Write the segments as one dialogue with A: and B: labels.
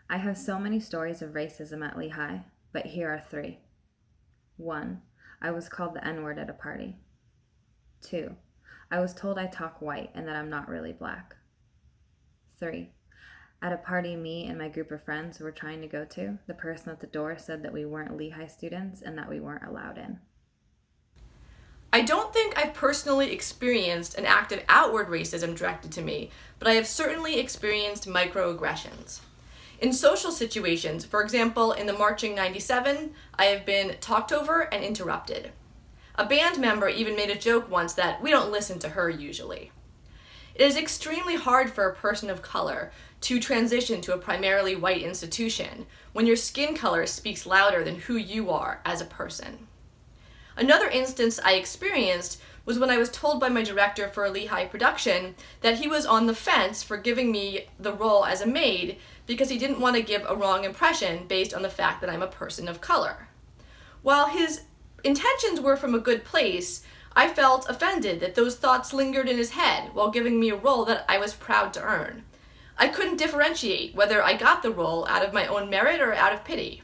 A: I have so many stories of racism at Lehigh, but here are three. 1. I was called the N-word at a party. 2. I was told I talk white and that I'm not really black. 3. At a party me and my group of friends were trying to go to, the person at the door said that we weren't Lehigh students and that we weren't allowed in.
B: I don't think I've personally experienced an act of outward racism directed to me, but I have certainly experienced microaggressions. In social situations, for example, in the Marching 97, I have been talked over and interrupted. A band member even made a joke once that we don't listen to her usually. It is extremely hard for a person of color to transition to a primarily white institution when your skin color speaks louder than who you are as a person. Another instance I experienced was when I was told by my director for a Lehigh production that he was on the fence for giving me the role as a maid because he didn't want to give a wrong impression based on the fact that I'm a person of color. While his intentions were from a good place, I felt offended that those thoughts lingered in his head while giving me a role that I was proud to earn. I couldn't differentiate whether I got the role out of my own merit or out of pity.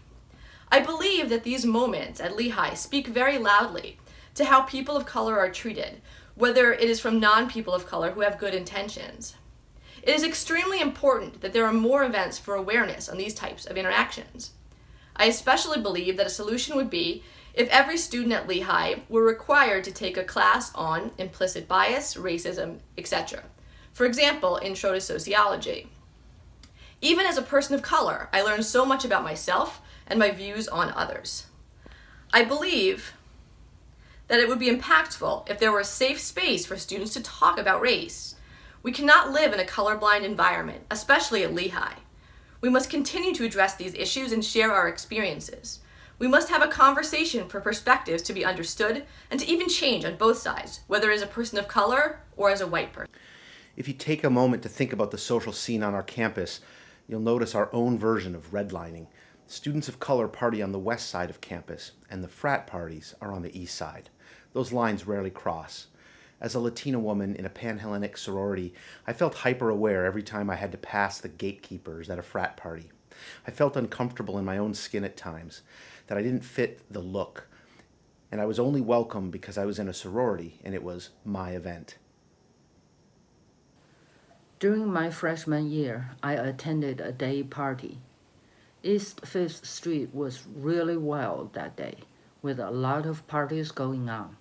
B: I believe that these moments at Lehigh speak very loudly to how people of color are treated, whether it is from non-people of color who have good intentions. It is extremely important that there are more events for awareness on these types of interactions. I especially believe that a solution would be if every student at Lehigh were required to take a class on implicit bias, racism, etc. For example, Intro to Sociology. Even as a person of color, I learned so much about myself and my views on others. I believe that it would be impactful if there were a safe space for students to talk about race. We cannot live in a colorblind environment, especially at Lehigh. We must continue to address these issues and share our experiences. We must have a conversation for perspectives to be understood and to even change on both sides, whether as a person of color or as a white person.
C: If you take a moment to think about the social scene on our campus, you'll notice our own version of redlining. Students of color party on the west side of campus, and the frat parties are on the east side. Those lines rarely cross. As a Latina woman in a Panhellenic sorority, I felt hyper-aware every time I had to pass the gatekeepers at a frat party. I felt uncomfortable in my own skin at times, that I didn't fit the look, and I was only welcome because I was in a sorority and it was my event.
D: During my freshman year, I attended a day party. East 5th Street was really wild that day, with a lot of parties going on.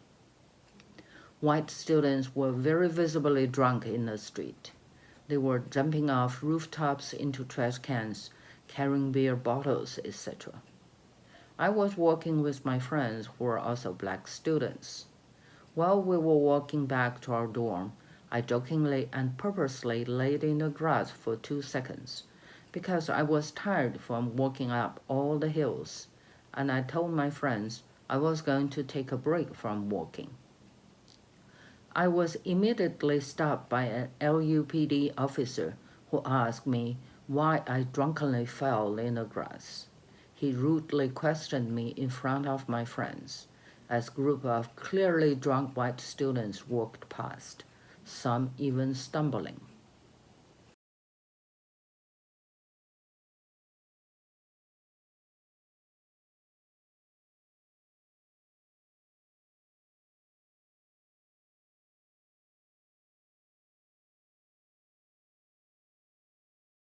D: White students were very visibly drunk in the street. They were jumping off rooftops into trash cans, carrying beer bottles, etc. I was walking with my friends who were also black students. While we were walking back to our dorm, I jokingly and purposely laid in the grass for 2 seconds because I was tired from walking up all the hills, and I told my friends I was going to take a break from walking. I was immediately stopped by an LUPD officer who asked me why I drunkenly fell in the grass. He rudely questioned me in front of my friends as a group of clearly drunk white students walked past, some even stumbling.